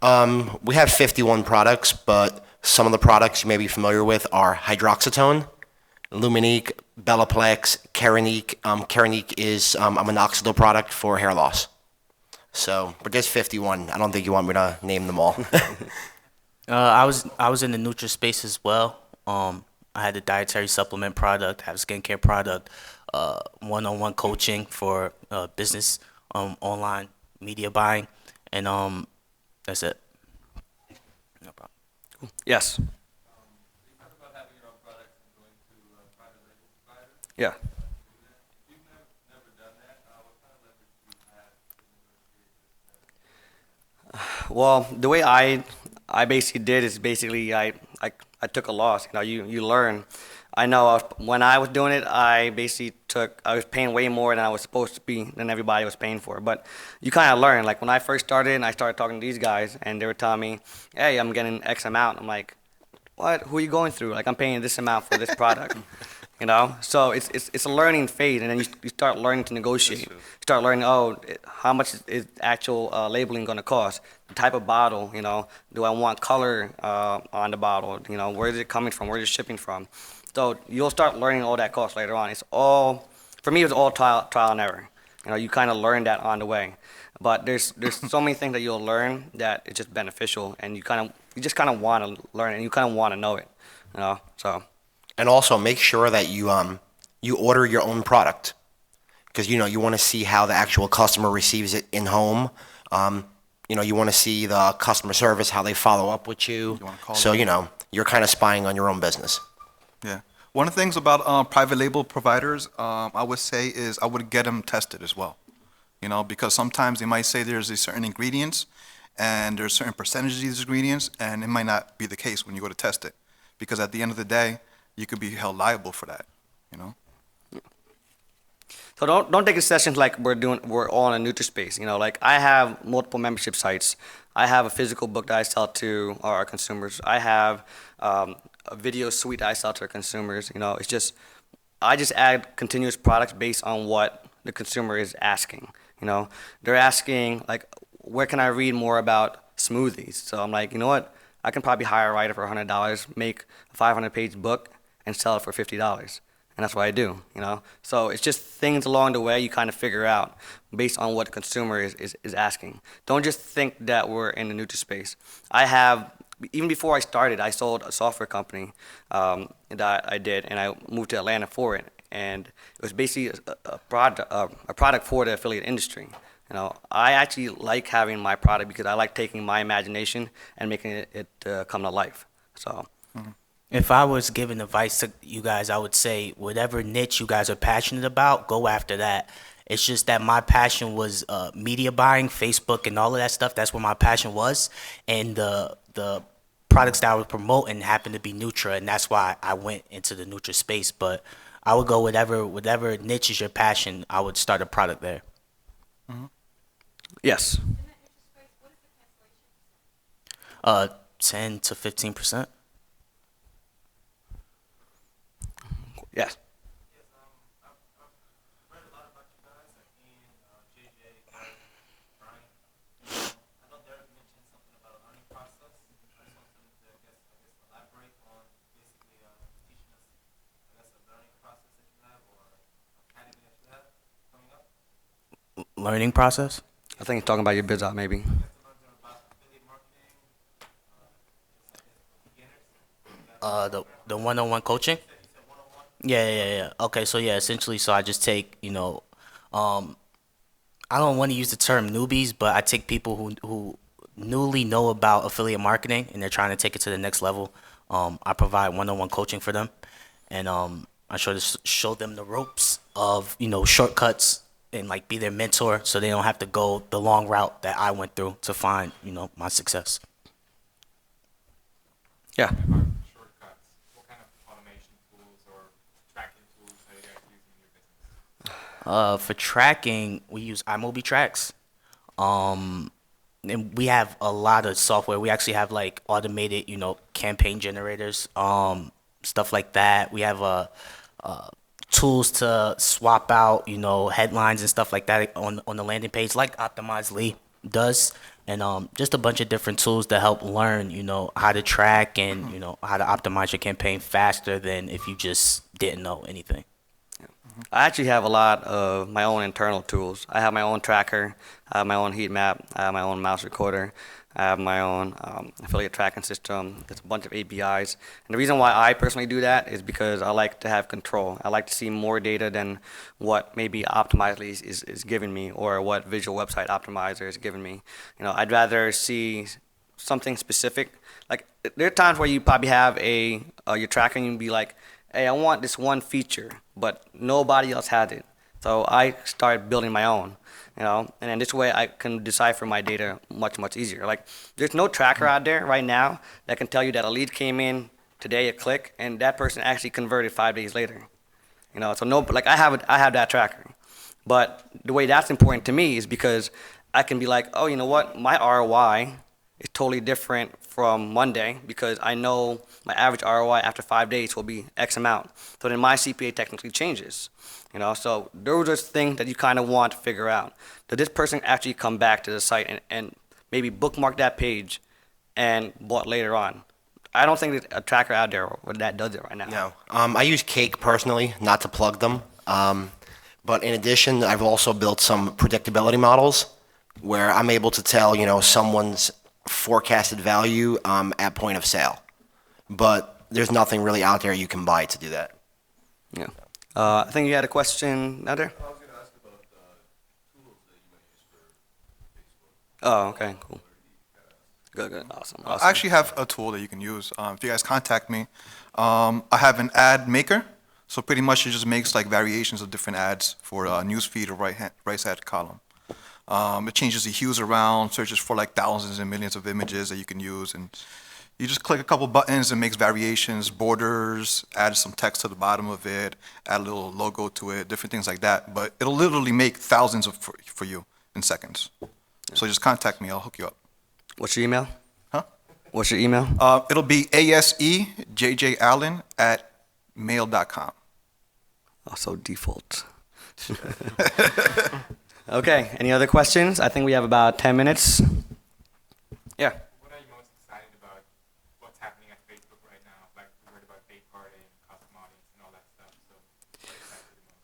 you sell? We have 51 products, but some of the products you may be familiar with are hydroxytone, Luminique, Belaplex, Keranique. Keranique is a minoxidil product for hair loss. So, but there's 51. I don't think you want me to name them all. I was in the Nutri space as well. I had a dietary supplement product, have a skincare product, one-on-one coaching for business, online media buying, and that's it. No problem. Yes. You talk about having your own products and going to private label providers. Yeah. You've never done that. What kind of leverage do you have in order to Well, the way I basically did is basically I took a loss. You learn. I know when I was doing it, I was paying way more than I was supposed to be than everybody was paying for. But you kind of learn. Like when I first started, and I started talking to these guys, and they were telling me, "Hey, I'm getting X amount." I'm like, "What? Who are you going through? Like I'm paying this amount for this product." So it's a learning phase, and then you start learning to negotiate. You start learning, how much is actual labeling going to cost? The type of bottle, do I want color on the bottle? Where is it coming from? Where is it shipping from? So you'll start learning all that cost later on. For me, it was all trial and error. You kind of learn that on the way. But there's so many things that you'll learn that it's just beneficial, and you just kind of want to learn it, and you kind of want to know it. So. And also make sure that you you order your own product because you want to see how the actual customer receives it in home. You want to see the customer service, how they follow up with you. You wanna call So them. you're kind of spying on your own business. Yeah. One of the things about private label providers, I would say, is I would get them tested as well. Because sometimes they might say there's a certain ingredients and there's certain percentages of these ingredients, and it might not be the case when you go to test it. Because at the end of the day, you could be held liable for that. So don't take a session like we're all in a NutriSpace. Like I have multiple membership sites. I have a physical book that I sell to our consumers. I have a video suite that I sell to our consumers. It's just I just add continuous products based on what the consumer is asking. They're asking like, where can I read more about smoothies? So I'm like, you know what? I can probably hire a writer for $100, make a 500-page book, and sell it for $50. And that's what I do. So it's just things along the way you kind of figure out based on what the consumer is asking. Don't just think that we're in the NutriSpace. Even before I started, I sold a software company that I did, and I moved to Atlanta for it. And it was basically a product for the affiliate industry. I actually like having my product because I like taking my imagination and making it come to life. So. If I was giving advice to you guys, I would say whatever niche you guys are passionate about, go after that. It's just that my passion was media buying, Facebook, and all of that stuff. That's where my passion was, and the products that I was promoting happened to be Nutra, and that's why I went into the Nutra space. But I would go whatever niche is your passion. I would start a product there. Yes. 10 to 15%. Yes. Learning process. I think you're talking about your biz out maybe. The one-on-one coaching. Yeah. Okay, so yeah, essentially, so I just take, I don't want to use the term newbies, but I take people who newly know about affiliate marketing and they're trying to take it to the next level. I provide one-on-one coaching for them, and I try to show them the ropes of, shortcuts and like be their mentor, so they don't have to go the long route that I went through to find, my success. Yeah. Shortcuts. What kind of automation tools or tracking tools are you guys using in your business? For tracking, we use iMobi Tracks. And we have a lot of software. We actually have like automated, campaign generators, stuff like that. We have tools to swap out, headlines and stuff like that on the landing page, like Optimizely does, and just a bunch of different tools to help learn, how to track and how to optimize your campaign faster than if you just didn't know anything. I actually have a lot of my own internal tools. I have my own tracker, I have my own heat map, I have my own mouse recorder, I have my own affiliate tracking system. There's a bunch of APIs. And the reason why I personally do that is because I like to have control. I like to see more data than what maybe Optimizely is giving me or what Visual Website Optimizer is giving me. I'd rather see something specific. Like there are times where you probably have your tracking and be like, hey, I want this one feature, but nobody else had it. So I started building my own, and then this way I can decipher my data much, much easier. Like there's no tracker out there right now that can tell you that a lead came in today, a click, and that person actually converted 5 days later. So no, like I have that tracker. But the way that's important to me is because I can be like, oh, you know what, my ROI is totally different from Monday because I know my average ROI after 5 days will be X amount. So then my CPA technically changes. So those are things that you kind of want to figure out. Did this person actually come back to the site and maybe bookmark that page and bought later on? I don't think there's a tracker out there that does it right now. No. I use Cake personally, not to plug them. But in addition, I've also built some predictability models where I'm able to tell, someone's forecasted value at point of sale. But there's nothing really out there you can buy to do that. Yeah. I think you had a question out there? I was gonna ask about tools that you might use for Facebook. Oh, okay, cool. Good, good, awesome, awesome. I actually have a tool that you can use. If you guys contact me, I have an ad maker. So pretty much it just makes like variations of different ads for newsfeed or right side column. It changes the hues around, searches for like thousands and millions of images that you can use, and you just click a couple buttons and makes variations, borders, add some text to the bottom of it, add a little logo to it, different things like that. But it'll literally make thousands of for you in seconds. So just contact me, I'll hook you up. What's your email? Huh? What's your email? It'll be asejjallen@mail.com. Also default. Okay, any other questions? I think we have about 10 minutes. Yeah. What are you most excited about? What's happening at Facebook right now? Like we heard about date parting, custom audience, and all that stuff. So, what excited you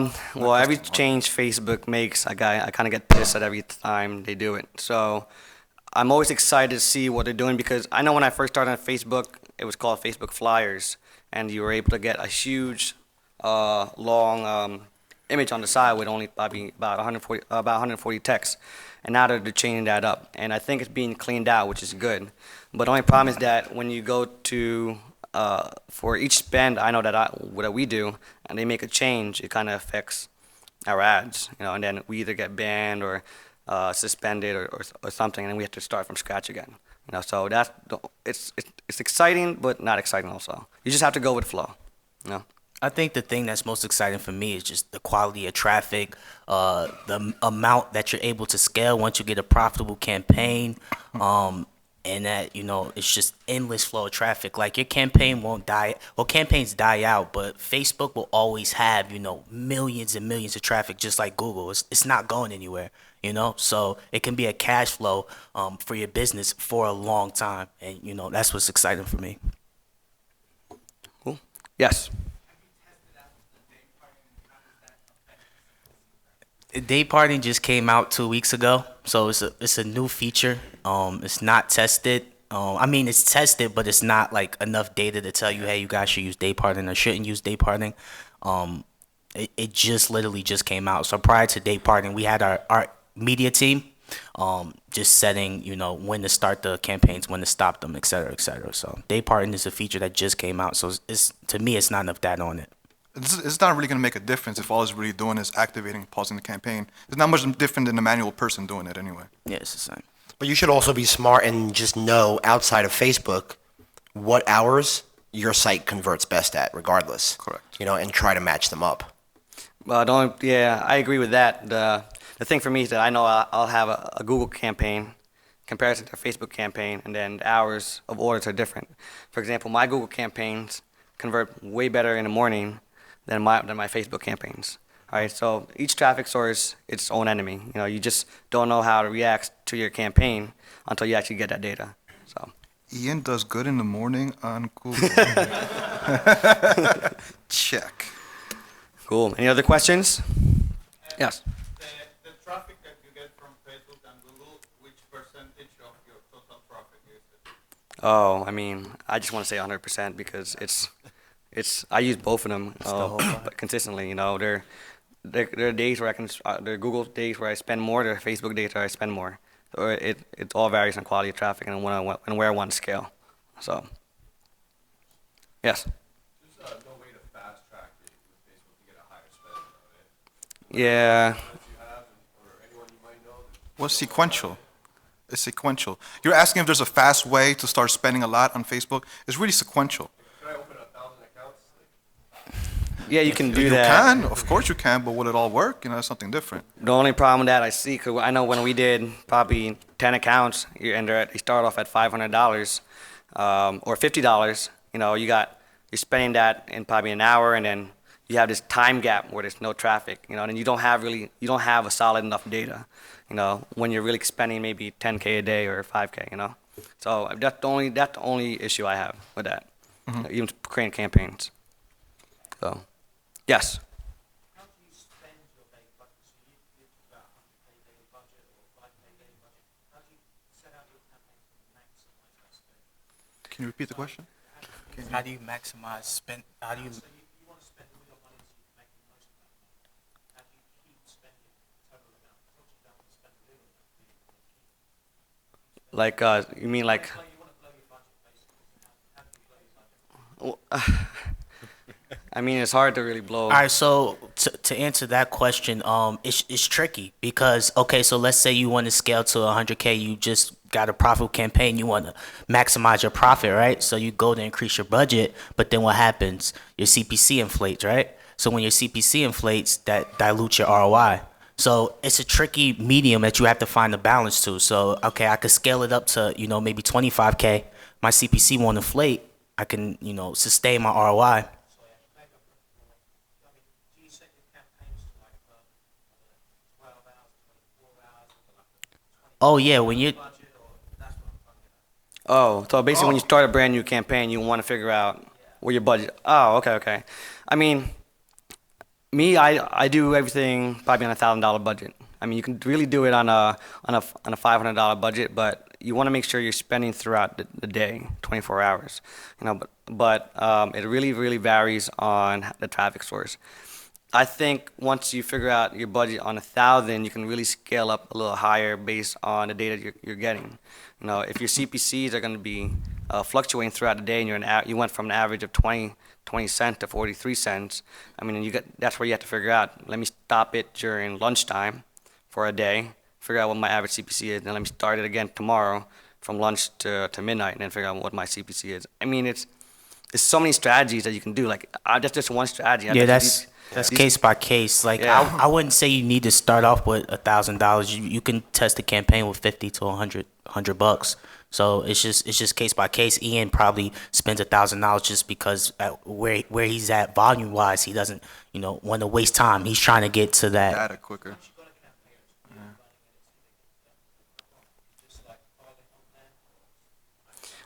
most? Well, every change Facebook makes, I kind of get pissed at every time they do it. So I'm always excited to see what they're doing because I know when I first started on Facebook, it was called Facebook Flyers, and you were able to get a huge, long image on the side with only probably about 140 texts. And now they're changing that up, and I think it's being cleaned out, which is good. But the only problem is that when you go to for each spend, I know that what we do, and they make a change, it kind of affects our ads, and then we either get banned or suspended or something, and then we have to start from scratch again. So it's exciting, but not exciting also. You just have to go with flow. I think the thing that's most exciting for me is just the quality of traffic, the amount that you're able to scale once you get a profitable campaign, and that it's just endless flow of traffic. Like your campaign won't die, well, campaigns die out, but Facebook will always have millions and millions of traffic, just like Google. It's not going anywhere, So it can be a cash flow for your business for a long time, and that's what's exciting for me. Cool. Yes. Day parting just came out 2 weeks ago, so it's a new feature. It's not tested. I mean, it's tested, but it's not like enough data to tell you, hey, you guys should use day parting or shouldn't use day parting. It just literally just came out. So prior to day parting, we had our media team just setting, when to start the campaigns, when to stop them, et cetera, et cetera. So day parting is a feature that just came out. So to me, it's not enough data on it. It's not really going to make a difference if all it's really doing is activating, pausing the campaign. It's not much different than a manual person doing it anyway. Yeah, it's the same. But you should also be smart and just know outside of Facebook what hours your site converts best at, regardless. Correct. And try to match them up. Well, I agree with that. The thing for me is that I know I'll have a Google campaign comparison to a Facebook campaign, and then the hours of orders are different. For example, my Google campaigns convert way better in the morning than my Facebook campaigns. All right, so each traffic source is its own enemy. You just don't know how to react to your campaign until you actually get that data. So Ian does good in the morning on Google. Check. cool. Any other questions? Yes. The traffic that you get from Facebook and Google, which percentage of your total traffic is it? Oh, I mean, I just want to say 100% because I use both of them but consistently. There are days where there are Google days where I spend more, there are Facebook days where I spend more. So it all varies on quality of traffic and where I want to scale. So, yes. There's no way to fast track it with Facebook to get a higher spend, right? Yeah. That you have, or anyone you might know. Well, sequential. It's sequential. You're asking if there's a fast way to start spending a lot on Facebook. It's really sequential. Can I open 1,000 accounts? Yeah, you can do You that. can, of course you can, but will it all work? That's something different. The only problem that I see, because I know when we did probably 10 accounts, and they start off at $500 or $50, you're spending that in probably an hour, and then you have this time gap where there's no traffic, and you don't have a solid enough data, when you're really spending maybe 10K a day or 5K, So that's the only issue I have with that, even creating campaigns. So, yes. How do you spend your daily budget? So you talk about 100K daily budget or 5K daily budget. How do you set out your campaign to maximize that spend? Can you repeat the question? How do you maximize spend? How do you? So you want to spend all your money to Like, you mean like? Like you want to blow your budget, basically. How do you blow your budget? I mean, it's hard to really blow. All right, so to answer that question, it's tricky because okay, so let's say you want to scale to 100K, you just got a profit campaign, you want to maximize your profit, right? So you go to increase your budget, but then what happens? Your CPC inflates, right? So when your CPC inflates, that dilutes your ROI. So it's a tricky medium that you have to find a balance to. So okay, I could scale it up to maybe 25K. My CPC won't inflate. I can sustain my ROI. Do you set your campaigns to like 12 hours, 24 hours, or like a 20 Oh yeah, when you budget, or that's what I'm talking about? Oh, so basically, when you start a brand new campaign, you want to figure out where your budget. Oh, okay, okay. I mean, me, I do everything probably on $1,000 budget. I mean, you can really do it on a $500 budget, but you want to make sure you're spending throughout the day, 24 hours. But it really varies on the traffic source. I think once you figure out your budget on 1,000, you can really scale up a little higher based on the data you're getting. If your CPCs are going to be fluctuating throughout the day, and you went from an average of 20 cents to 43 cents. I mean, that's where you have to figure out. Let me stop it during lunchtime for a day, figure out what my average CPC is, then let me start it again tomorrow from lunch to midnight, and then figure out what my CPC is. I mean, it's so many strategies that you can do. Like, that's just one strategy. Yeah, that's case by case. Like Yeah. I wouldn't say you need to start off with $1,000. You can test a campaign with 50 to 100 bucks. So it's just case by case. Ian probably spends $1,000 just because where he's at volume wise, he doesn't want to waste time. He's trying to get to that. Data quicker.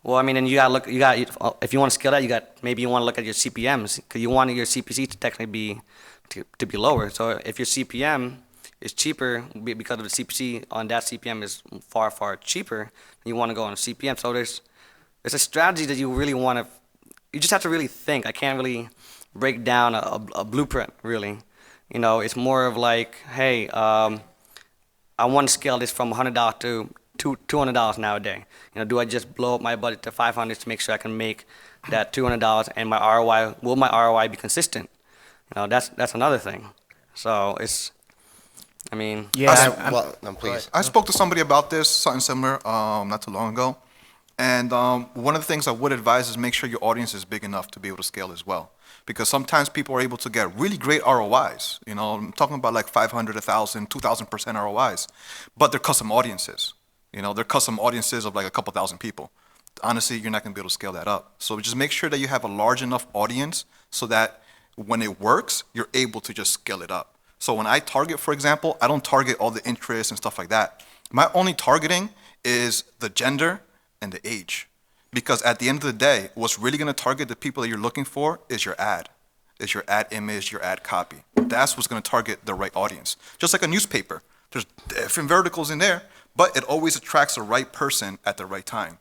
Well, I mean, and if you want to scale that, maybe you want to look at your CPMs, because you want your CPC to technically be lower. So if your CPM is cheaper because of the CPC on that CPM is far cheaper, you want to go on a CPM. So there's a strategy that you just have to really think. I can't really break down a blueprint, really. It's more of like, hey, I want to scale this from $100 to $200 now a day. Do I just blow up my budget to 500 to make sure I can make that $200, and will my ROI be consistent? That's another thing. So I mean, Yeah, No, please. I spoke to somebody about this, something similar, not too long ago. And one of the things I would advise is make sure your audience is big enough to be able to scale as well. Because sometimes people are able to get really great ROIs. I'm talking about like 500, 1,000, 2,000% ROIs. But they're custom audiences. They're custom audiences of like a couple thousand people. Honestly, you're not going to be able to scale that up. So just make sure that you have a large enough audience so that when it works, you're able to just scale it up. So when I target, for example, I don't target all the interests and stuff like that. My only targeting is the gender and the age. Because at the end of the day, what's really going to target the people that you're looking for is your ad. Is your ad image, your ad copy. That's what's going to target the right audience. Just like a newspaper. There's different verticals in there, but it always attracts the right person at the right time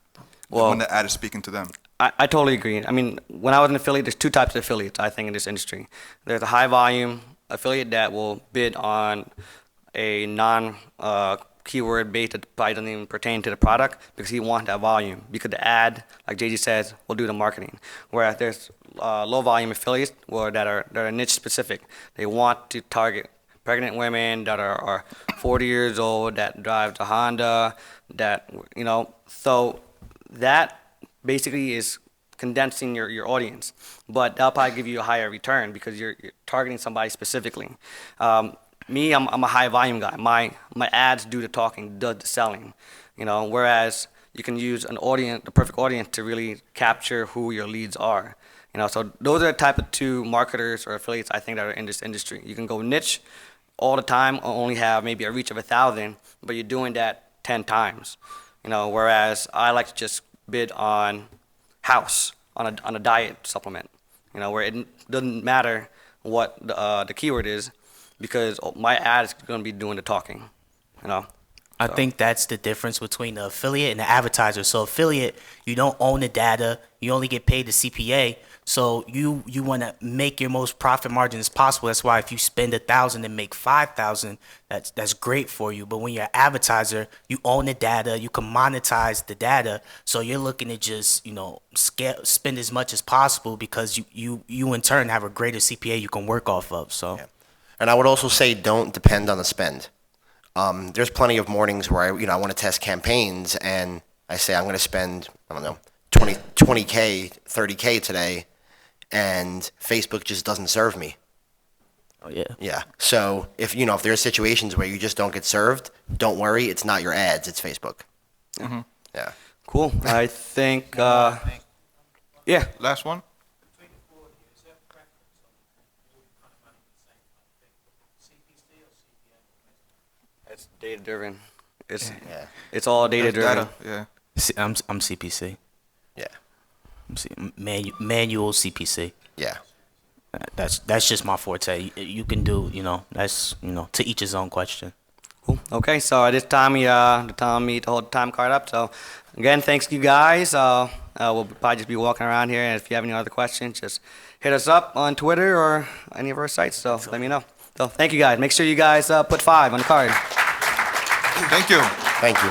when the ad is speaking to them. I totally agree. I mean, when I was an affiliate, there's two types of affiliates, I think, in this industry. There's a high volume affiliate that will bid on a non-keyword base that probably doesn't even pertain to the product because he wants that volume. Because the ad, like JG says, will do the marketing. Whereas there's low volume affiliates that are niche specific. They want to target pregnant women that are 40 years old, that drive a Honda, so that basically is condensing your audience. But that'll probably give you a higher return because you're targeting somebody specifically. Me, I'm a high volume guy. My ads do the talking, does the selling. Whereas you can use the perfect audience to really capture who your leads are. So those are the type of two marketers or affiliates I think that are in this industry. You can go niche all the time, only have maybe a reach of 1,000, but you're doing that 10 times. Whereas I like to just bid on house, on a diet supplement, where it doesn't matter what the keyword is, because my ad is going to be doing the talking. I think that's the difference between the affiliate and the advertiser. So affiliate, you don't own the data. You only get paid the CPA. So you want to make your most profit margin as possible. That's why if you spend 1,000 and make 5,000, that's great for you. But when you're an advertiser, you own the data. You can monetize the data. So you're looking to just spend as much as possible because you in turn have a greater CPA you can work off of. So. Yeah. And I would also say don't depend on the spend. There's plenty of mornings where I want to test campaigns and I say I'm going to spend, I don't know, 20K, 30K today, and Facebook just doesn't serve me. Oh yeah. Yeah. So if there's situations where you just don't get served, don't worry, it's not your ads, it's Facebook. Mm-hmm. Yeah. Cool. I think, yeah. Last one. Between the four of you, is there a preference on all kind of running the same kind of thing? CPC or CPA? It's data driven. Yeah. It's all data driven. Yeah. I'm CPC. Yeah. Manual CPC. Yeah. That's just my forte. You can do, that's, to each his own question. Cool. Okay, so at this time, the time me to hold the time card up. So again, thanks you guys. We'll probably just be walking around here, and if you have any other questions, just hit us up on Twitter or any of our sites. So let me know. So thank you guys. Make sure you guys put 5 on the card. Thank you. Thank you.